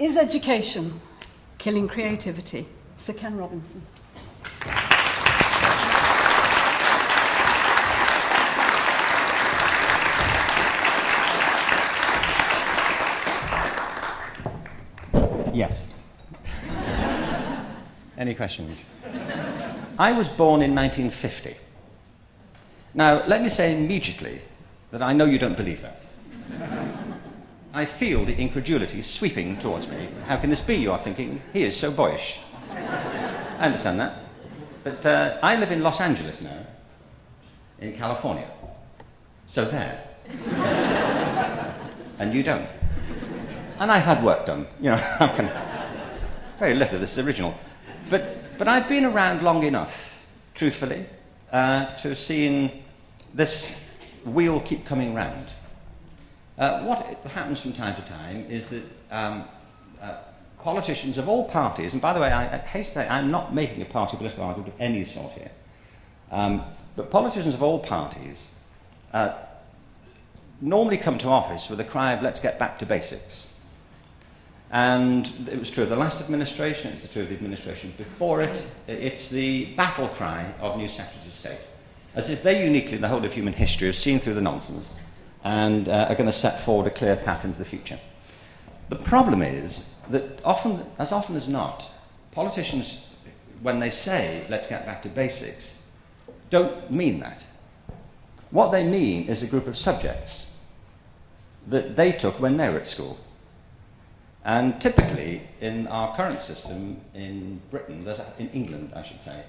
Is education killing creativity? Sir Ken Robinson. Yes. Any questions? I was born in 1950. Now, let me say immediately that I know you don't believe that. I feel the incredulity sweeping towards me. How can this be, you are thinking? He is so boyish. I understand that. But I live in Los Angeles now, in California. So there. And you don't. And I've had work done. You know, very little of this is original. But I've been around long enough, truthfully, to have seen this wheel keep coming round. What happens from time to time is that politicians of all parties, and by the way, I hate to say, I'm not making a party political argument of any sort here, but politicians of all parties normally come to office with a cry of let's get back to basics. And it was true of the last administration, it's true of the administration before it. It's the battle cry of new secretaries of state, as if they uniquely in the whole of human history have seen through the nonsense and are going to set forward a clear path into the future. The problem is that often as not, politicians, when they say, let's get back to basics, don't mean that. What they mean is a group of subjects that they took when they were at school. And typically, in our current system in Britain, in England, I should say,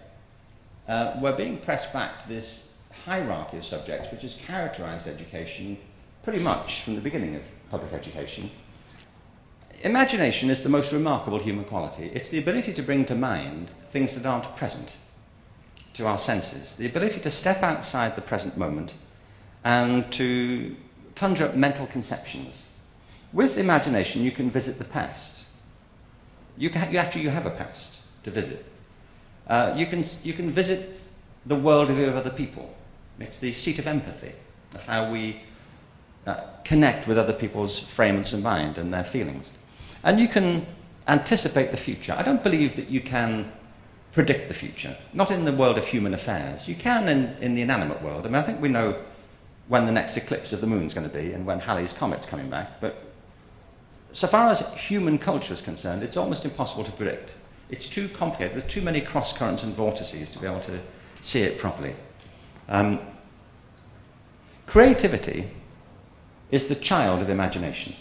we're being pressed back to this hierarchy of subjects which has characterized education pretty much from the beginning of public education. Imagination is the most remarkable human quality. It's the ability to bring to mind things that aren't present to our senses, the ability to step outside the present moment and to conjure up mental conceptions. With imagination, you can visit the past. You have a past to visit. You can visit the world of other people. It's the seat of empathy, of how we connect with other people's frames of mind and their feelings. And you can anticipate the future. I don't believe that you can predict the future, not in the world of human affairs. You can in the inanimate world. I mean, I think we know when the next eclipse of the moon is going to be and when Halley's Comet's coming back, but so far as human culture is concerned, it's almost impossible to predict. It's too complicated. There are too many cross-currents and vortices to be able to see it properly. Creativity is the child of imagination.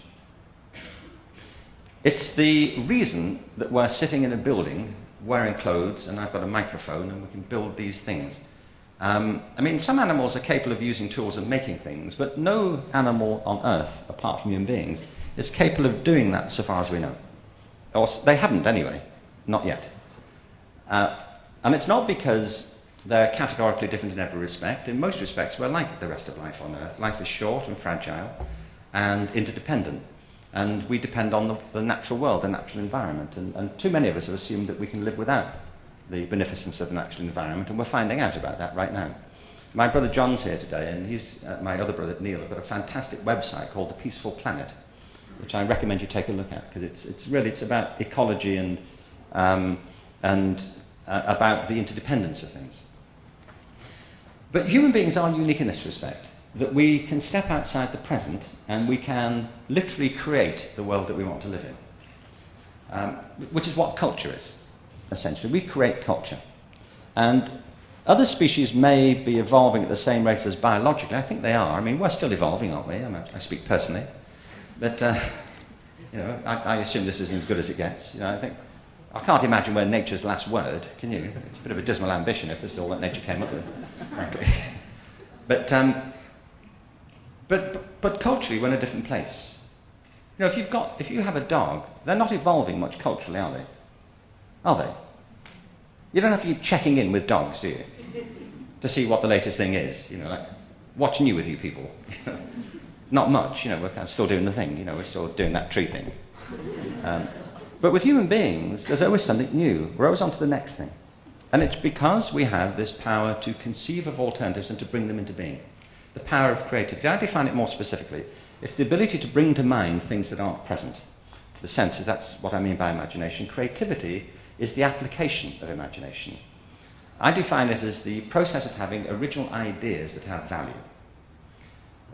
It's the reason that we're sitting in a building wearing clothes and I've got a microphone and we can build these things. I mean, some animals are capable of using tools and making things, but no animal on Earth, apart from human beings, is capable of doing that so far as we know. Or they haven't anyway, not yet. And it's not because they're categorically different in every respect. In most respects, we're like the rest of life on Earth. Life is short and fragile and interdependent. And we depend on the natural world, the natural environment. And too many of us have assumed that we can live without the beneficence of the natural environment, and we're finding out about that right now. My brother John's here today, and he's my other brother Neil have got a fantastic website called The Peaceful Planet, which I recommend you take a look at, because it's about ecology and about the interdependence of things. But human beings are unique in this respect, that we can step outside the present and we can literally create the world that we want to live in, which is what culture is, essentially. We create culture. And other species may be evolving at the same rate as biologically. I think they are. I mean, we're still evolving, aren't we? I speak personally. But, you know, I assume this isn't as good as it gets. You know, I can't imagine we're nature's last word, can you? It's a bit of a dismal ambition if this is all that nature came up with, frankly. But culturally, we're in a different place. You know, if you have a dog, they're not evolving much culturally, are they? Are they? You don't have to keep checking in with dogs, do you? To see what the latest thing is. You know, like, what's new with you people? Not much, you know, we're kind of still doing the thing, you know, we're still doing that tree thing. But with human beings, there's always something new. We're always on to the next thing. And it's because we have this power to conceive of alternatives and to bring them into being. The power of creativity. I define it more specifically. It's the ability to bring to mind things that aren't present. the senses, that's what I mean by imagination. Creativity is the application of imagination. I define it as the process of having original ideas that have value.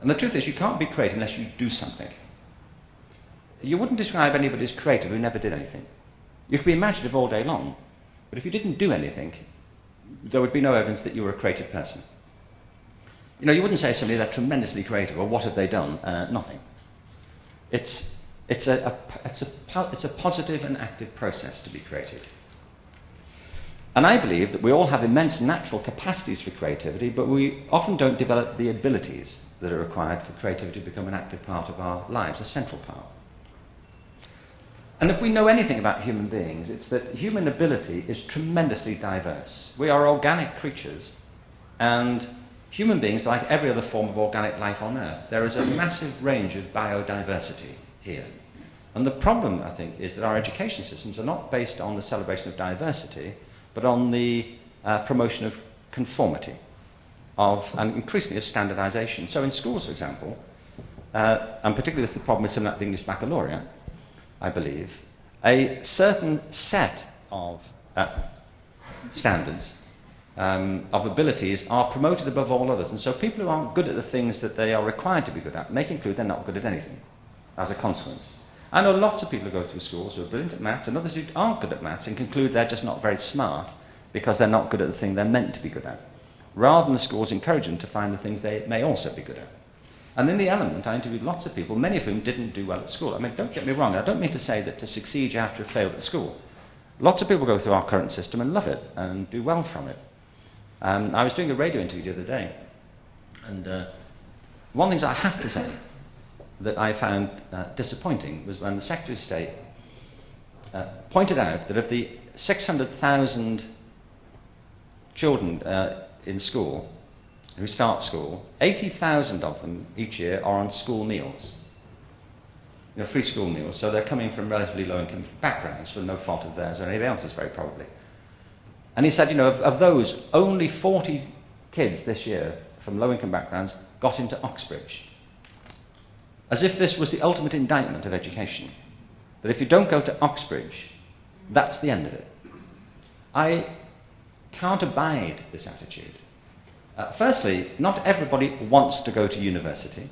And the truth is, you can't be creative unless you do something. You wouldn't describe anybody as creative who never did anything. You could be imaginative all day long, but if you didn't do anything, there would be no evidence that you were a creative person. You know, you wouldn't say to somebody they're tremendously creative, or what have they done? Nothing. It's a positive and active process to be creative. And I believe that we all have immense natural capacities for creativity, but we often don't develop the abilities that are required for creativity to become an active part of our lives, a central part. And if we know anything about human beings, it's that human ability is tremendously diverse. We are organic creatures, and human beings are like every other form of organic life on Earth. There is a massive range of biodiversity here. And the problem, I think, is that our education systems are not based on the celebration of diversity, but on the promotion of conformity, and increasingly of standardization. So in schools, for example, and particularly this is the problem with something like the English Baccalaureate, I believe, a certain set of standards, of abilities, are promoted above all others. And so people who aren't good at the things that they are required to be good at may conclude they're not good at anything as a consequence. I know lots of people who go through schools who are brilliant at maths and others who aren't good at maths and conclude they're just not very smart because they're not good at the thing they're meant to be good at, rather than the schools encourage them to find the things they may also be good at. And in the Element, I interviewed lots of people, many of whom didn't do well at school. I mean, don't get me wrong, I don't mean to say that to succeed you have to have failed at school. Lots of people go through our current system and love it and do well from it. I was doing a radio interview the other day, and one of the things I have to say that I found disappointing was when the Secretary of State pointed out that of the 600,000 children in school who start school, 80,000 of them each year are on school meals, you know, free school meals. So they're coming from relatively low-income backgrounds for no fault of theirs or anybody else's, very probably. And he said, you know, of those, only 40 kids this year from low-income backgrounds got into Oxbridge. As if this was the ultimate indictment of education. That if you don't go to Oxbridge, that's the end of it. I can't abide this attitude. Firstly, not everybody wants to go to university.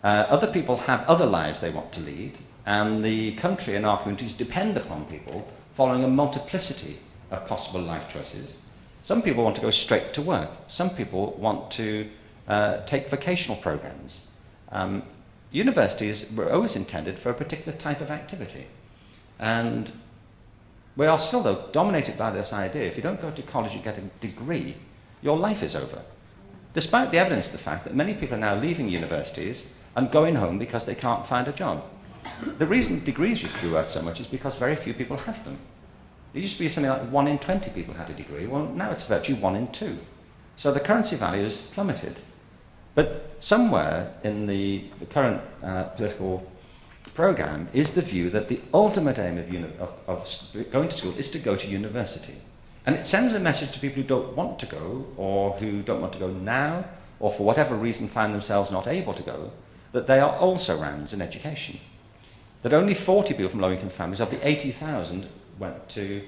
Other people have other lives they want to lead, and the country and our communities depend upon people following a multiplicity of possible life choices. Some people want to go straight to work. Some people want to take vocational programs. Universities were always intended for a particular type of activity. And we are still, though, dominated by this idea, if you don't go to college and get a degree, your life is over. Despite the evidence of the fact that many people are now leaving universities and going home because they can't find a job. The reason degrees used to be worth so much is because very few people have them. It used to be something like 1 in 20 people had a degree. Well, now it's virtually 1 in 2. So the currency value has plummeted. But somewhere in the current political programme is the view that the ultimate aim of going to school is to go to university. And it sends a message to people who don't want to go, or who don't want to go now, or for whatever reason find themselves not able to go, that they are also rounds in education. That only 40 people from low-income families of the 80,000 went to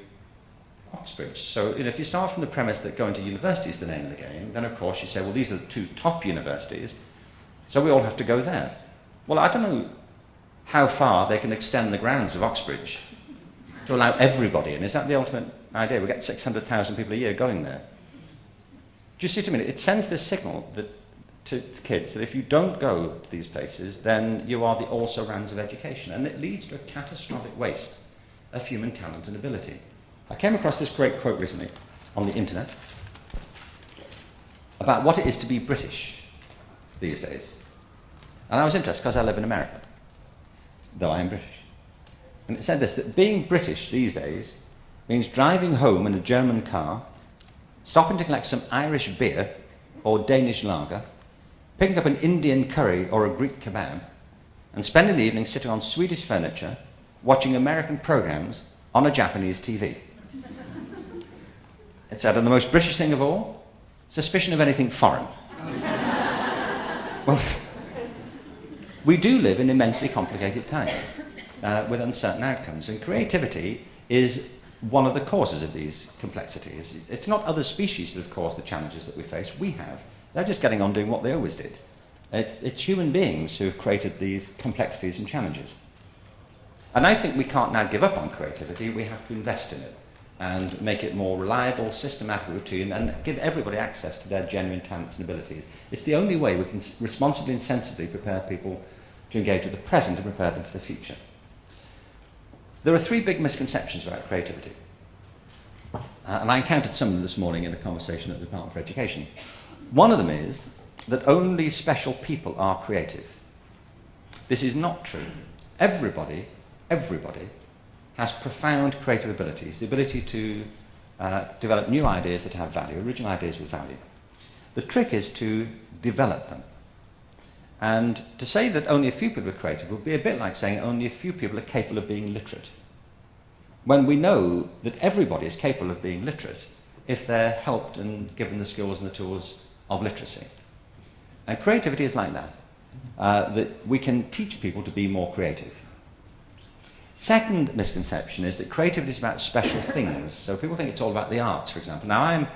Oxbridge. So if you start from the premise that going to university is the name of the game, then of course you say, well, these are the 2 top universities, so we all have to go there. Well, I don't know how far they can extend the grounds of Oxbridge to allow everybody in. Is that the ultimate idea? We get 600,000 people a year going there. Do you see what I mean? It sends this signal that, to kids that if you don't go to these places, then you are the also-rans of education, and it leads to a catastrophic waste of human talent and ability. I came across this great quote recently on the internet about what it is to be British these days. And I was interested because I live in America, though I am British. And it said this, that being British these days means driving home in a German car, stopping to collect some Irish beer or Danish lager, picking up an Indian curry or a Greek kebab, and spending the evening sitting on Swedish furniture, watching American programs on a Japanese TV. It said, and the most British thing of all, suspicion of anything foreign. Well, we do live in immensely complicated times. with uncertain outcomes. And creativity is one of the causes of these complexities. It's not other species that have caused the challenges that we face. We have. They're just getting on doing what they always did. It's human beings who have created these complexities and challenges. And I think we can't now give up on creativity. We have to invest in it and make it more reliable, systematic routine, and give everybody access to their genuine talents and abilities. It's the only way we can responsibly and sensibly prepare people to engage with the present and prepare them for the future. There are three big misconceptions about creativity. And I encountered some of them this morning in a conversation at the Department for Education. One of them is that only special people are creative. This is not true. Everybody has profound creative abilities, the ability to develop new ideas that have value, original ideas with value. The trick is to develop them. And to say that only a few people are creative would be a bit like saying only a few people are capable of being literate, when we know that everybody is capable of being literate if they're helped and given the skills and the tools of literacy. And creativity is like that, that we can teach people to be more creative. Second misconception is that creativity is about special things. So people think it's all about the arts, for example. Now, I'm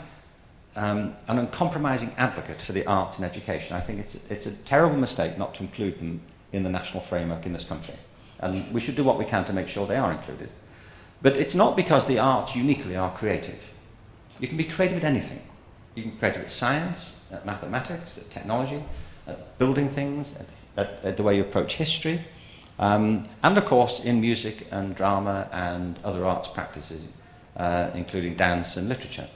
an uncompromising advocate for the arts in education. I think it's a terrible mistake not to include them in the national framework in this country. And we should do what we can to make sure they are included. But it's not because the arts uniquely are creative. You can be creative at anything. You can be creative at science, at mathematics, at technology, at building things, at the way you approach history, and of course in music and drama and other arts practices, including dance and literature.